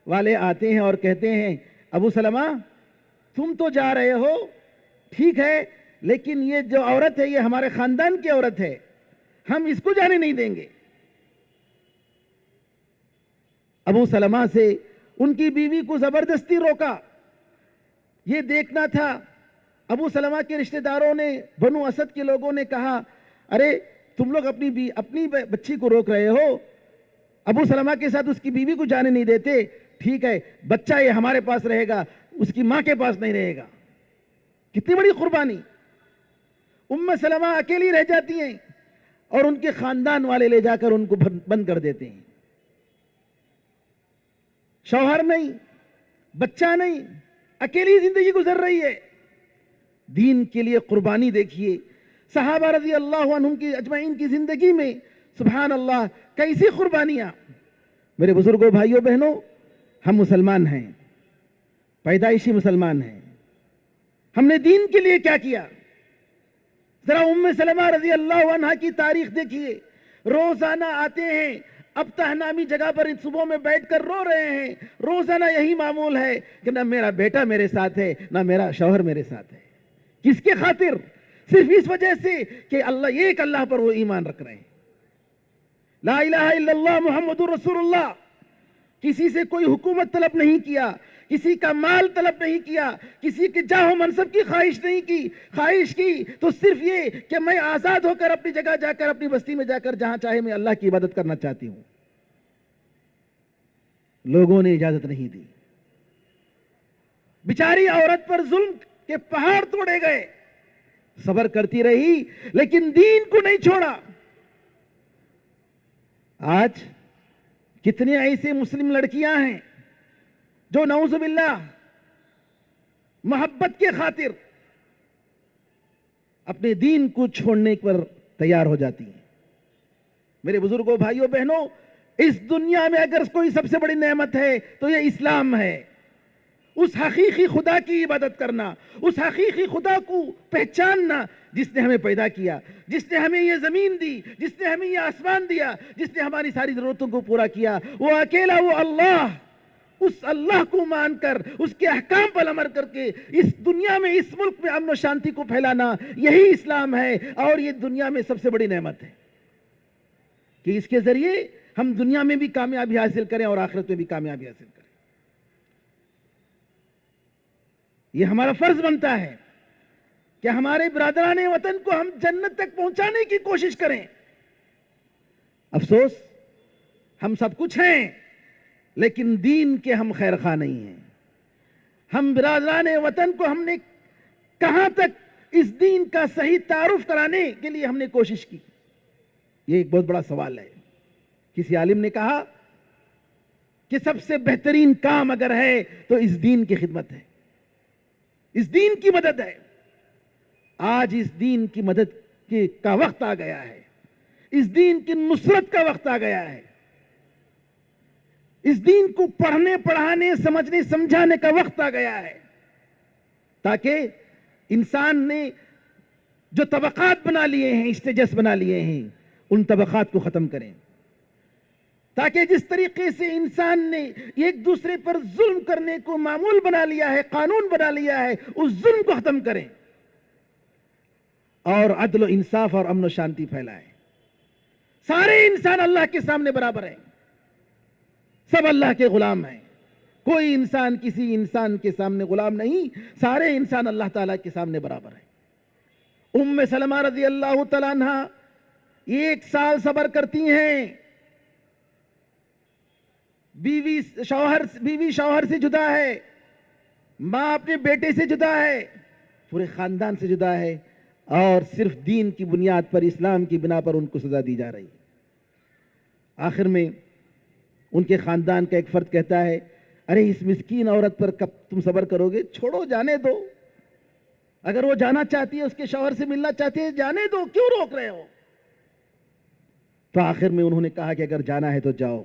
Speaker 2: والے آتے ہیں اور کہتے ہیں، ابو سلمہ تم تو جا رہے ہو، ٹھیک ہے، لیکن یہ جو عورت ہے یہ ہمارے خاندان کی عورت ہے، ہم اس کو جانے نہیں دیں گے۔ ابو سلمہ سے ان کی بیوی کو زبردستی روکا۔ یہ دیکھنا تھا ابو سلمہ کے رشتہ داروں نے، بنو اسد کے لوگوں نے کہا ارے تم لوگ اپنی بچی کو روک رہے ہو، ابو سلمہ کے ساتھ اس کی بیوی کو جانے نہیں دیتے، ٹھیک ہے بچہ یہ ہمارے پاس رہے گا، اس کی ماں کے پاس نہیں رہے گا۔ کتنی بڑی قربانی! ام سلمہ اکیلی رہ جاتی ہیں اور ان کے خاندان والے لے جا کر ان کو بند کر دیتے ہیں، شوہر نہیں، بچہ نہیں، اکیلی زندگی گزر رہی ہے۔ دین کے لیے قربانی دیکھیے صحابہ رضی اللہ عنہم کی اجمعین کی زندگی میں، سبحان اللہ کیسی قربانیاں۔ میرے بزرگوں، بھائیوں، بہنوں، ہم مسلمان ہیں، پیدائشی مسلمان ہیں، ہم نے دین کے لیے کیا کیا؟ ذرا ام سلمہ رضی اللہ عنہ کی تاریخ دیکھیے، روزانہ آتے ہیں، اب تہنامی جگہ پر صبح میں بیٹھ کر رو رہے ہیں، روزانہ یہی معمول ہے کہ نہ میرا بیٹا میرے ساتھ ہے، نہ میرا شوہر میرے ساتھ ہے۔ کس کے خاطر؟ صرف اس وجہ سے کہ ایک اللہ پر وہ ایمان رکھ رہے ہیں، لا الہ الا اللہ محمد رسول اللہ۔ کسی سے کوئی حکومت طلب نہیں کیا، کسی کا مال طلب نہیں کیا، کسی کے جاہ و منصب کی خواہش نہیں کی، خواہش کی تو صرف یہ کہ میں آزاد ہو کر اپنی جگہ جا کر، اپنی بستی میں جا کر جہاں چاہے میں اللہ کی عبادت کرنا چاہتی ہوں۔ لوگوں نے اجازت نہیں دی، بیچاری عورت پر ظلم کے پہاڑ توڑے گئے، صبر کرتی رہی لیکن دین کو نہیں چھوڑا۔ آج کتنے ایسے مسلم لڑکیاں ہیں جو نعوذ باللہ محبت کے خاطر اپنے دین کو چھوڑنے پر تیار ہو جاتی ہیں۔ میرے بزرگوں، بھائیوں، بہنوں، اس دنیا میں اگر کوئی سب سے بڑی نعمت ہے تو یہ اسلام ہے۔ اس حقیقی خدا کی عبادت کرنا، اس حقیقی خدا کو پہچاننا جس نے ہمیں پیدا کیا، جس نے ہمیں یہ زمین دی، جس نے ہمیں یہ آسمان دیا، جس نے ہماری ساری ضرورتوں کو پورا کیا، وہ اکیلا، وہ اللہ۔ اس اللہ کو مان کر، اس کے احکام پر عمل کر کے اس دنیا میں، اس ملک میں امن و شانتی کو پھیلانا، یہی اسلام ہے۔ اور یہ دنیا میں سب سے بڑی نعمت ہے کہ اس کے ذریعے ہم دنیا میں بھی کامیابی حاصل کریں اور آخرت میں بھی کامیابی حاصل کریں۔ یہ ہمارا فرض بنتا ہے کہ ہمارے برادران وطن کو ہم جنت تک پہنچانے کی کوشش کریں۔ افسوس، ہم سب کچھ ہیں لیکن دین کے ہم خیر خواہ نہیں ہیں۔ ہم برادران وطن کو ہم نے کہاں تک اس دین کا صحیح تعارف کرانے کے لیے ہم نے کوشش کی؟ یہ ایک بہت بڑا سوال ہے۔ کسی عالم نے کہا کہ سب سے بہترین کام اگر ہے تو اس دین کی خدمت ہے، اس دین کی مدد ہے۔ آج اس دین کی مدد کا وقت آ گیا ہے، اس دین کی نصرت کا وقت آ گیا ہے، اس دین کو پڑھنے، پڑھانے، سمجھنے، سمجھانے کا وقت آ گیا ہے، تاکہ انسان نے جو طبقات بنا لیے ہیں، اسٹیجز بنا لیے ہیں، ان طبقات کو ختم کریں، تاکہ جس طریقے سے انسان نے ایک دوسرے پر ظلم کرنے کو معمول بنا لیا ہے، قانون بنا لیا ہے، اس ظلم کو ختم کریں اور عدل و انصاف اور امن و شانتی پھیلائیں۔ سارے انسان اللہ کے سامنے برابر ہیں، سب اللہ کے غلام ہیں، کوئی انسان کسی انسان کے سامنے غلام نہیں، سارے انسان اللہ تعالیٰ کے سامنے برابر ہیں۔ ام سلمہ رضی اللہ تعالیٰ عنہ 1 سال صبر کرتی ہیں، بیوی شوہر سے جدا ہے، ماں اپنے بیٹے سے جدا ہے، پورے خاندان سے جدا ہے، اور صرف دین کی بنیاد پر، اسلام کی بنا پر ان کو سزا دی جا رہی ہے۔ آخر میں ان کے خاندان کا ایک فرد کہتا ہے، ارے اس مسکین عورت پر کب تم صبر کرو گے؟ چھوڑو، جانے دو، اگر وہ جانا چاہتی ہے، اس کے شوہر سے ملنا چاہتی ہے، جانے دو، کیوں روک رہے ہو؟ تو آخر میں انہوں نے کہا کہ اگر جانا ہے تو جاؤ۔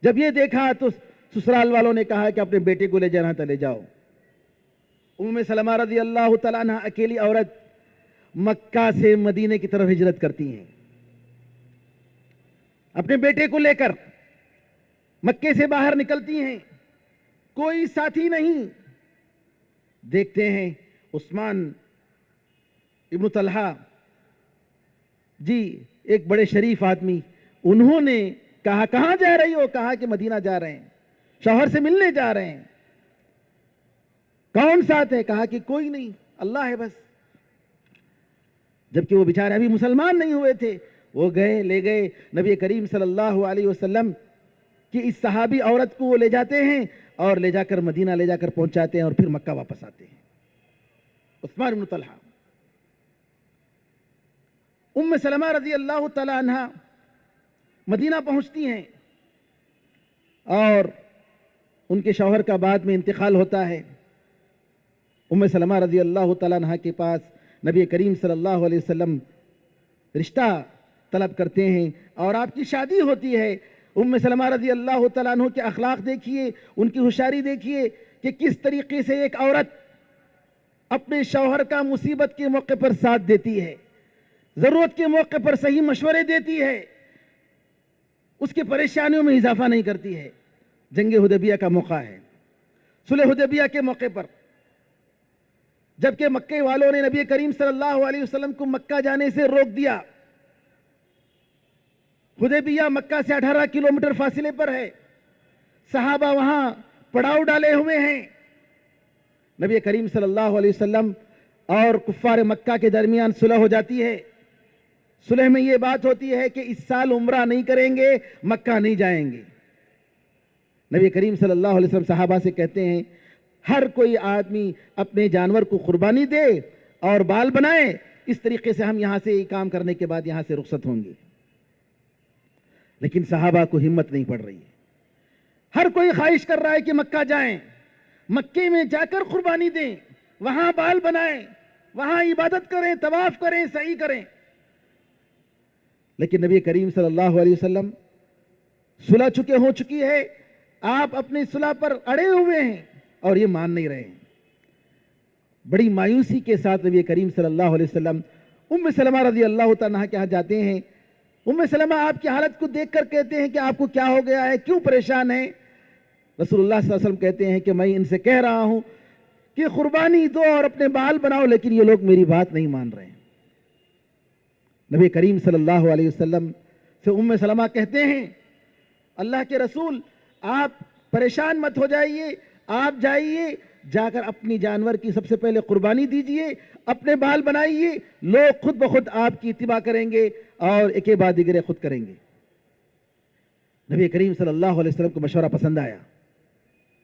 Speaker 2: جب یہ دیکھا تو سسرال والوں نے کہا کہ اپنے بیٹے کو لے جانا تو لے جاؤ۔ ام سلمہ رضی اللہ تعالیٰ عنہ اکیلی عورت مکہ سے مدینے کی طرف ہجرت کرتی ہیں، اپنے بیٹے کو لے کر مکے سے باہر نکلتی ہیں، کوئی ساتھی نہیں۔ دیکھتے ہیں عثمان ابن طلحہ جی، ایک بڑے شریف آدمی، انہوں نے کہا کہاں جا رہی ہو؟ کہا کہ مدینہ جا رہے ہیں، شوہر سے ملنے جا رہے ہیں۔ کون ساتھ ہے؟ کہا کہ کوئی نہیں، اللہ ہے بس. جبکہ وہ بیچارے ابھی مسلمان نہیں ہوئے تھے, وہ گئے, لے گئے نبی کریم صلی اللہ علیہ وسلم کی اس صحابی عورت کو وہ لے جاتے ہیں اور لے جا کر مدینہ لے جا کر پہنچاتے ہیں اور پھر مکہ واپس آتے ہیں. عثمان بن طلحہ. ام سلمہ رضی اللہ تعالی عنہ مدینہ پہنچتی ہیں اور ان کے شوہر کا بعد میں انتقال ہوتا ہے. ام سلمہ رضی اللہ تعالی عنہ کے پاس نبی کریم صلی اللہ علیہ وسلم رشتہ طلب کرتے ہیں اور آپ کی شادی ہوتی ہے. ام سلمہ رضی اللہ تعالیٰ عنہ کے اخلاق دیکھیے, ان کی ہوشیاری دیکھیے کہ کس طریقے سے ایک عورت اپنے شوہر کا مصیبت کے موقع پر ساتھ دیتی ہے, ضرورت کے موقع پر صحیح مشورے دیتی ہے, اس کی پریشانیوں میں اضافہ نہیں کرتی ہے. جنگ حدیبیہ کا موقع ہے, صلح حدیبیہ کے موقع پر جبکہ مکے والوں نے نبی کریم صلی اللہ علیہ وسلم کو مکہ جانے سے روک دیا. حدیبیہ مکہ سے 18 کلومیٹر فاصلے پر ہے, صحابہ وہاں پڑاؤ ڈالے ہوئے ہیں. نبی کریم صلی اللہ علیہ وسلم اور کفار مکہ کے درمیان صلح ہو جاتی ہے. صلح میں یہ بات ہوتی ہے کہ اس سال عمرہ نہیں کریں گے, مکہ نہیں جائیں گے. نبی کریم صلی اللہ علیہ وسلم صحابہ سے کہتے ہیں ہر کوئی آدمی اپنے جانور کو قربانی دے اور بال بنائے, اس طریقے سے ہم یہاں سے کام کرنے کے بعد یہاں سے رخصت ہوں گے. لیکن صحابہ کو ہمت نہیں پڑ رہی ہے. ہر کوئی خواہش کر رہا ہے کہ مکہ جائیں, مکے میں جا کر قربانی دیں, وہاں بال بنائیں, وہاں عبادت کریں, طواف کریں, سعی کریں. لیکن نبی کریم صلی اللہ علیہ وسلم صلح ہو چکی ہے, آپ اپنی صلح پر اڑے ہوئے ہیں اور یہ مان نہیں رہے ہیں. بڑی مایوسی کے ساتھ نبی کریم صلی اللہ علیہ وسلم ام سلمہ رضی اللہ تعالیٰ کے ہاں جاتے ہیں. ام سلمہ آپ کی حالت کو دیکھ کر کہتے ہیں کہ آپ کو کیا ہو گیا ہے, کیوں پریشان ہیں؟ رسول اللہ صلی اللہ علیہ وسلم کہتے ہیں کہ میں ان سے کہہ رہا ہوں کہ قربانی دو اور اپنے بال بناؤ, لیکن یہ لوگ میری بات نہیں مان رہے ہیں. نبی کریم صلی اللہ علیہ وسلم سے ام سلمہ کہتے ہیں اللہ کے رسول آپ پریشان مت ہو جائیے, آپ جائیے, جا کر اپنی جانور کی سب سے پہلے قربانی دیجئے, اپنے بال بنائیے, لوگ خود بخود آپ کی اتباع کریں گے اور ایک بعد دیگرے خود کریں گے. نبی کریم صلی اللہ علیہ وسلم کو مشورہ پسند آیا,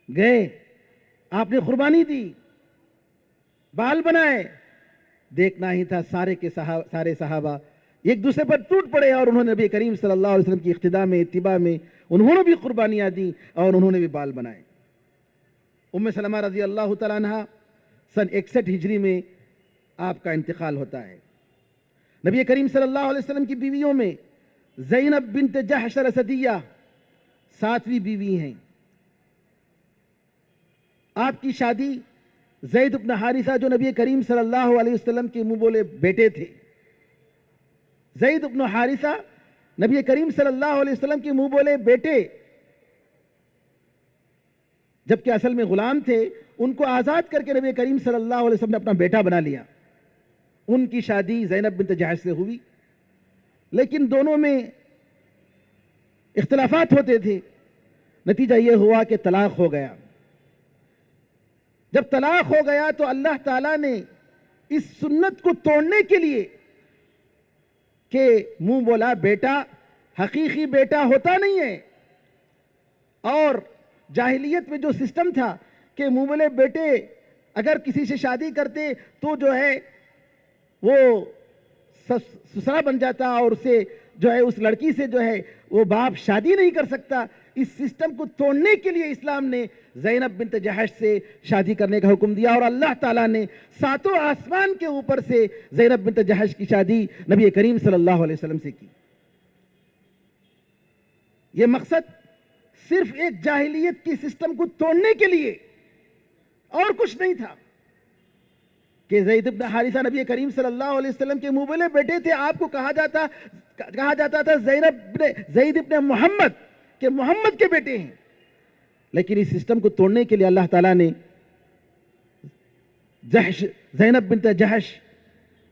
Speaker 2: گئے, آپ نے قربانی دی, بال بنائے. دیکھنا ہی تھا سارے صحابہ ایک دوسرے پر ٹوٹ پڑے اور انہوں نے نبی کریم صلی اللہ علیہ وسلم کی اقتداء میں, اتباع میں انہوں نے بھی قربانیاں دی اور انہوں نے بھی بال بنائے. ام سلمہ رضی اللہ تعالیٰ عنہ سن 61 ہجری میں آپ کا انتقال ہوتا ہے. نبی کریم صلی اللہ علیہ وسلم کی بیویوں میں زینب بنت جحش الاسدیہ 7ویں بیوی ہیں. آپ کی شادی زید بن حارثہ جو نبی کریم صلی اللہ علیہ وسلم کے منہ بولے بیٹے تھے. زید بن حارثہ نبی کریم صلی اللہ علیہ وسلم کے منہ بولے بیٹے, جبکہ اصل میں غلام تھے, ان کو آزاد کر کے نبی کریم صلی اللہ علیہ وسلم نے اپنا بیٹا بنا لیا. ان کی شادی زینب بنت جحش سے ہوئی, لیکن دونوں میں اختلافات ہوتے تھے. نتیجہ یہ ہوا کہ طلاق ہو گیا. جب طلاق ہو گیا تو اللہ تعالیٰ نے اس سنت کو توڑنے کے لیے کہ منہ بولا بیٹا حقیقی بیٹا ہوتا نہیں ہے, اور جاہلیت میں جو سسٹم تھا کہ منہ بولے بیٹے اگر کسی سے شادی کرتے تو جو ہے وہ سسرا بن جاتا اور اسے جو ہے اس لڑکی سے جو ہے وہ باپ شادی نہیں کر سکتا. اس سسٹم کو توڑنے کے لیے اسلام نے زینب بنت جحش سے شادی کرنے کا حکم دیا اور اللہ تعالیٰ نے 7 آسمان کے اوپر سے زینب بنت جحش کی شادی نبی کریم صلی اللہ علیہ وسلم سے کی. یہ مقصد صرف ایک جاہلیت کی سسٹم کو توڑنے کے لیے اور کچھ نہیں تھا کہ زید بن حارثہ نبی کریم صلی اللہ علیہ وسلم کے منہ بولے بیٹے تھے. آپ کو کہا جاتا تھا زید بن محمد کہ محمد کے بیٹے ہیں. لیکن اس سسٹم کو توڑنے کے لیے اللہ تعالیٰ نے زینب بنت جحش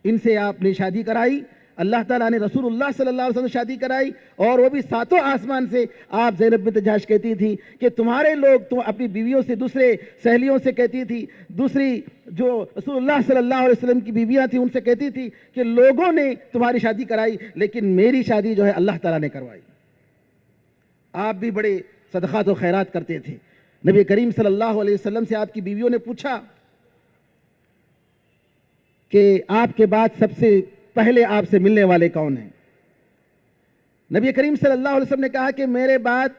Speaker 2: ان سے آپ نے شادی کرائی اللہ تعالیٰ نے رسول اللہ صلی اللہ علیہ وسلم سے شادی کرائی، اور وہ بھی ساتوں آسمان سے۔ آپ زینب بنت جحش کہتی تھی کہ تمہارے لوگ، تم اپنی بیویوں سے، دوسرے سہیلیوں سے کہتی تھی، دوسری جو رسول اللہ صلی اللہ علیہ وسلم کی بیویاں تھیں ان سے کہتی تھی کہ لوگوں نے تمہاری شادی کرائی، لیکن میری شادی جو ہے اللہ تعالیٰ نے کروائی۔ آپ بھی بڑے صدقات و خیرات کرتے تھے۔ نبی کریم صلی اللہ علیہ وسلم سے آپ کی بیویوں نے پوچھا کہ آپ کے بعد سب سے پہلے آپ سے ملنے والے کون ہیں؟ نبی کریم صلی اللہ علیہ وسلم نے کہا کہ میرے بعد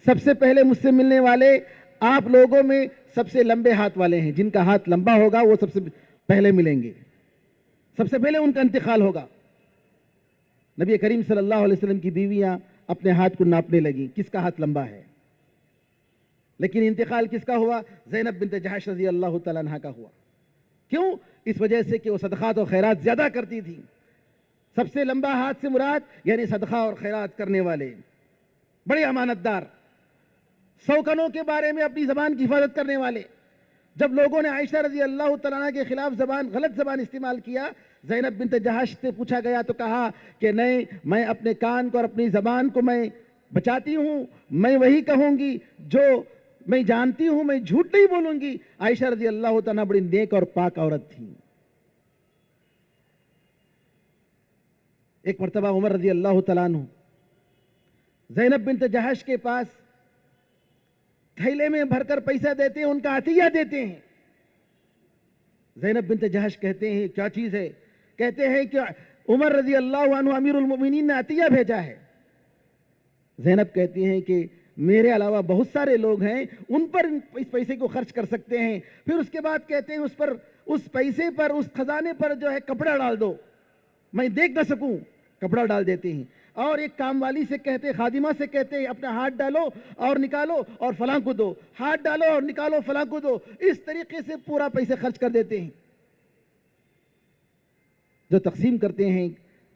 Speaker 2: سب سے پہلے مجھ سے ملنے والے آپ لوگوں میں سب سے لمبے ہاتھ والے ہیں، جن کا ہاتھ لمبا ہوگا وہ سب سے پہلے ملیں گے، سب سے پہلے ان کا انتقال ہوگا۔ نبی کریم صلی اللہ علیہ وسلم کی بیویاں اپنے ہاتھ کو ناپنے لگیں، کس کا ہاتھ لمبا ہے، لیکن انتقال کس کا ہوا؟ زینب بنت جحش رضی اللہ تعالیٰ عنہ کا ہوا۔ کیوں؟ اس وجہ سے کہ وہ صدقات و خیرات زیادہ کرتی تھی۔ سب سے لمبا ہاتھ سے مراد یعنی صدقہ اور خیرات کرنے والے، بڑے امانت دار، سوکنوں کے بارے میں اپنی زبان کی حفاظت کرنے والے۔ جب لوگوں نے عائشہ رضی اللہ تعالیٰ عنہ کے خلاف غلط زبان استعمال کیا، زینب بنت جحش سے پوچھا گیا تو کہا کہ نہیں، میں اپنے کان کو اور اپنی زبان کو میں بچاتی ہوں، میں وہی کہوں گی جو میں جانتی ہوں، میں جھوٹ نہیں بولوں گی۔ عائشہ رضی اللہ تعالیٰ بڑی نیک اور پاک عورت تھی۔ ایک مرتبہ عمر رضی اللہ تعالیٰ عنہ زینب بنت جحش کے پاس تھیلے میں بھر کر پیسہ دیتے ہیں، ان کا عطیہ دیتے ہیں۔ زینب بنت جحش کہتے ہیں کیا چیز ہے؟ کہتے ہیں کہ عمر رضی اللہ عنہ امیر المؤمنین نے عطیہ بھیجا ہے۔ زینب کہتی ہیں کہ میرے علاوہ بہت سارے لوگ ہیں، ان پر اس پیسے کو خرچ کر سکتے ہیں۔ پھر اس کے بعد کہتے ہیں اس پیسے پر، اس خزانے پر جو ہے کپڑا ڈال دو، میں دیکھ نہ سکوں، کپڑا ڈال دیتے ہیں۔ اور ایک کام والی سے کہتے، خادمہ سے کہتے اپنا ہاتھ ڈالو اور نکالو اور فلاں کو دو، ہاتھ ڈالو اور نکالو فلاں کو دو۔ اس طریقے سے پورا پیسے خرچ کر دیتے ہیں۔ جو تقسیم کرتے ہیں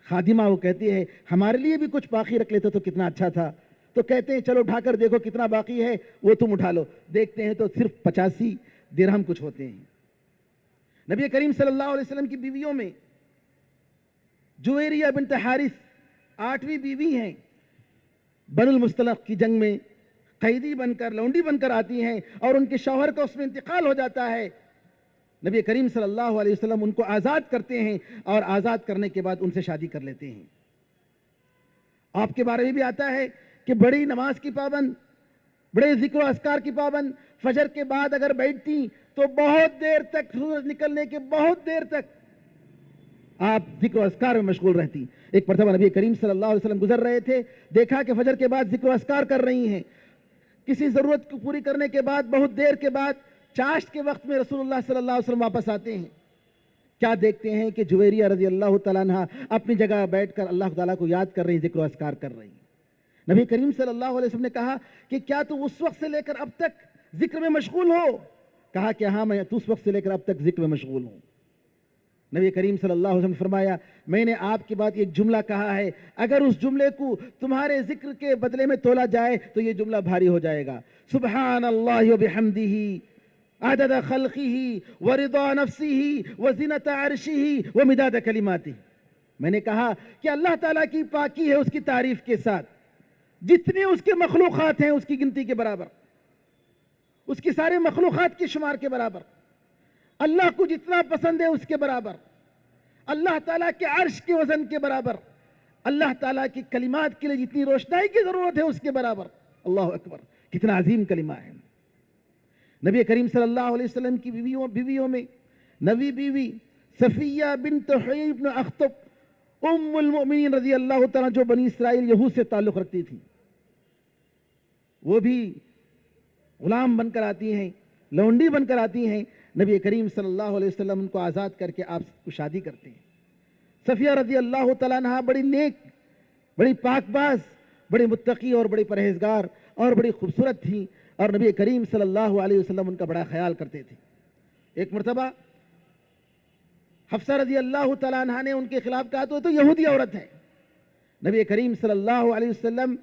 Speaker 2: خادمہ وہ کہتی ہے ہمارے لیے بھی کچھ باقی رکھ لیتے تو کتنا اچھا تھا۔ تو کہتے ہیں چلو اٹھا کر دیکھو کتنا باقی ہے، وہ تم اٹھا لو۔ دیکھتے ہیں تو صرف 85 درہم کچھ ہوتے ہیں۔ نبی کریم صلی اللہ علیہ وسلم کی بیویوں میں جویریہ بنت حارث 8ویں بیوی ہیں۔ بنو المصطلق کی جنگ میں قیدی بن کر، لونڈی بن کر آتی ہیں اور ان کے شوہر کا اس میں انتقال ہو جاتا ہے۔ نبی کریم صلی اللہ علیہ وسلم ان کو آزاد کرتے ہیں اور آزاد کرنے کے بعد ان سے شادی کر لیتے ہیں۔ آپ کے بارے میں بھی آتا ہے کہ بڑی نماز کی پابند، بڑے ذکر و اذکار کی پابند، فجر کے بعد اگر بیٹھتی تو بہت دیر تک، سورج نکلنے کے بہت دیر تک آپ ذکر و اذکار میں مشغول رہتی۔ ایک مرتبہ نبی کریم صلی اللہ علیہ وسلم گزر رہے تھے، دیکھا کہ فجر کے بعد ذکر و اذکار کر رہی ہیں۔ کسی ضرورت کو پوری کرنے کے بعد بہت دیر کے بعد چاشت کے وقت میں رسول اللہ صلی اللہ علیہ وسلم واپس آتے ہیں۔ کیا دیکھتے ہیں کہ جویریہ رضی اللہ تعالیٰ عنہ اپنی جگہ بیٹھ کر اللہ تعالیٰ کو یاد کر رہی، ذکر و اذکار کر رہی۔ نبی کریم صلی اللہ علیہ وسلم نے کہا کہ کیا تو اس وقت سے لے کر اب تک ذکر میں مشغول ہو؟ کہا کہ ہاں، میں اس وقت سے لے کر اب تک ذکر میں مشغول ہوں۔ نبی کریم صلی اللہ علیہ وسلم نے فرمایا میں نے آپ کے بعد ایک جملہ کہا ہے، اگر اس جملے کو تمہارے ذکر کے بدلے میں تولا جائے تو یہ جملہ بھاری ہو جائے گا۔ سبحان اللہ وبحمدہ عدد خلقہ ورضا نفسہ وزنۃ عرشہ ومداد کلماتہ۔ میں نے کہا کہ اللہ تعالیٰ کی پاکی ہے اس کی تعریف کے ساتھ، جتنے اس کے مخلوقات ہیں اس کی گنتی کے برابر، اس کی سارے مخلوقات کے شمار کے برابر، اللہ کو جتنا پسند ہے اس کے برابر، اللہ تعالیٰ کے عرش کے وزن کے برابر، اللہ تعالیٰ کی کلمات کے لیے جتنی روشنائی کی ضرورت ہے اس کے برابر۔ اللہ اکبر، کتنا عظیم کلمہ ہے۔ نبی کریم صلی اللہ علیہ وسلم کی بیویوں میں نوی بیوی صفیہ بنت حیی بن اخطب ام المؤمنین رضی اللہ تعالیٰ، جو بنی اسرائیل یہود سے تعلق رکھتی تھی، وہ بھی غلام بن کر آتی ہیں، لونڈی بن کر آتی ہیں۔ نبی کریم صلی اللہ علیہ وسلم ان کو آزاد کر کے آپ کو شادی کرتے ہیں۔ صفیہ رضی اللہ تعالیٰ عنہ بڑی نیک، بڑی پاک باز، بڑی متقی اور بڑی پرہیزگار اور بڑی خوبصورت تھی، اور نبی کریم صلی اللہ علیہ وسلم ان کا بڑا خیال کرتے تھے۔ ایک مرتبہ حفصہ رضی اللہ تعالیٰ عنہ نے ان کے خلاف کہا تو یہودی عورت ہے۔ نبی کریم صلی اللہ علیہ وسلم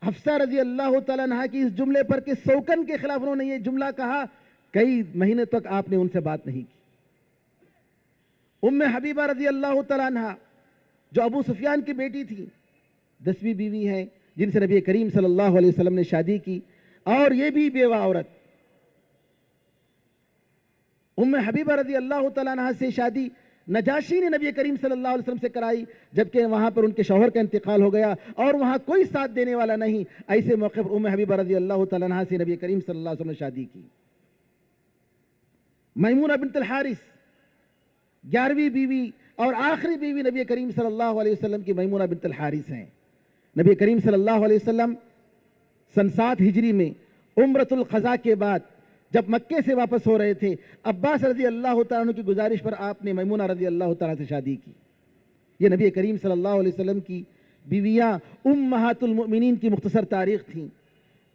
Speaker 2: حفصہ رضی اللہ تعالیٰ عنہ کی اس جملے پر کہ سوکن کے خلاف انہوں نے یہ جملہ کہا، کئی مہینے تک آپ نے ان سے بات نہیں کی۔ ام حبیبہ رضی اللہ تعالیٰ عنہ جو ابو سفیان کی بیٹی تھی، 10ویں بیوی ہیں جن سے نبی کریم صلی اللہ علیہ وسلم نے شادی کی، اور یہ بھی بیوہ عورت۔ ام حبیبہ رضی اللہ تعالیٰ عنہ سے شادی نجاشی نے نبی کریم صلی اللہ علیہ وسلم سے کرائی، جبکہ وہاں پر ان کے شوہر کا انتقال ہو گیا اور وہاں کوئی ساتھ دینے والا نہیں۔ ایسے موقع پر ام حبیبہ رضی اللہ تعالیٰ عنہ سے نبی کریم صلی اللہ علیہ وسلم نے شادی کی۔ میمونہ بنت الحارث 11ویں بیوی اور آخری بیوی نبی کریم صلی اللہ علیہ وسلم کی میمونہ بنت الحارث ہیں۔ نبی کریم صلی اللہ علیہ وسلم سن 7 ہجری میں عمرۃ القضاء کے بعد جب مکے سے واپس ہو رہے تھے، عباس رضی اللہ تعالیٰ عنہ کی گزارش پر آپ نے میمونہ رضی اللہ تعالیٰ سے شادی کی۔ یہ نبی کریم صلی اللہ علیہ وسلم کی بیویاں امہات المؤمنین کی مختصر تاریخ تھیں۔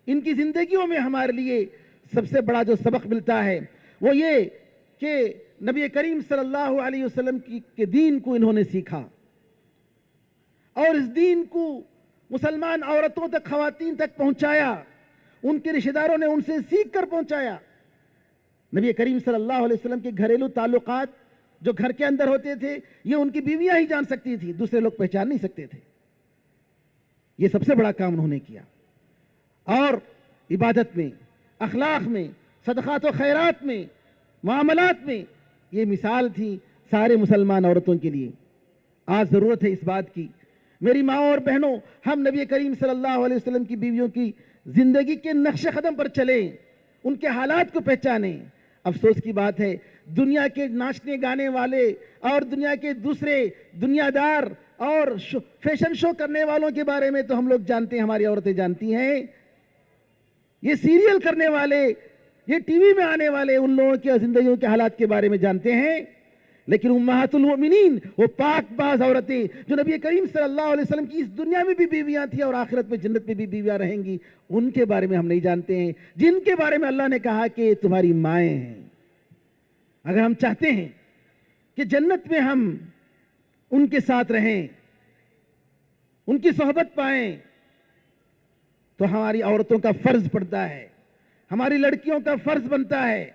Speaker 2: ان کی زندگیوں میں ہمارے لیے سب سے بڑا جو سبق ملتا ہے وہ یہ کہ نبی کریم صلی اللہ علیہ وسلم کے دین کو انہوں نے سیکھا، اور اس دین کو مسلمان عورتوں تک، خواتین تک پہنچایا۔ ان کے رشتہ داروں نے ان سے سیکھ کر پہنچایا۔ نبی کریم صلی اللہ علیہ وسلم کے گھریلو تعلقات جو گھر کے اندر ہوتے تھے یہ ان کی بیویاں ہی جان سکتی تھیں، دوسرے لوگ پہچان نہیں سکتے تھے۔ یہ سب سے بڑا کام انہوں نے کیا، اور عبادت میں، اخلاق میں، صدقات و خیرات میں، معاملات میں یہ مثال تھی سارے مسلمان عورتوں کے لیے۔ آج ضرورت ہے اس بات کی، میری ماں اور بہنوں، ہم نبی کریم صلی اللہ علیہ وسلم کی بیویوں کی زندگی کے نقش قدم پر چلیں، ان کے حالات کو پہچانیں۔ افسوس کی بات ہے دنیا کے ناچنے گانے والے اور دنیا کے دوسرے دنیا دار اور فیشن شو کرنے والوں کے بارے میں تو ہم لوگ جانتے ہیں، ہماری عورتیں جانتی ہیں۔ یہ سیریل کرنے والے، یہ ٹی وی میں آنے والے ان لوگوں کی زندگیوں کے حالات کے بارے میں جانتے ہیں، لیکن امہات المؤمنین وہ پاک باز عورتیں جو نبی کریم صلی اللہ علیہ وسلم کی اس دنیا میں بھی بیویاں تھیں اور آخرت میں جنت میں بھی بیویاں رہیں گی، ان کے بارے میں ہم نہیں جانتے ہیں، جن کے بارے میں اللہ نے کہا کہ تمہاری مائیں ہیں۔ اگر ہم چاہتے ہیں کہ جنت میں ہم ان کے ساتھ رہیں، ان کی صحبت پائیں، تو ہماری عورتوں کا فرض پڑتا ہے، ہماری لڑکیوں کا فرض بنتا ہے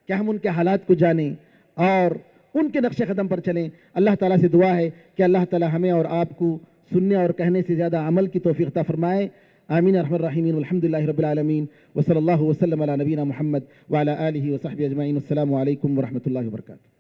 Speaker 2: کہ ہم ان کے حالات کو جانیں اور ان کے نقش قدم پر چلیں۔ اللہ تعالیٰ سے دعا ہے کہ اللہ تعالیٰ ہمیں اور آپ کو سننے اور کہنے سے زیادہ عمل کی توفیق عطا فرمائے۔ آمین ارحم الراحمین والحمدللہ رب العالمین وصلی اللہ وسلم علی نبینا محمد وعلی آلہ وصحبہ اجمعین۔ السلام علیکم ورحمۃ اللہ وبرکاتہ۔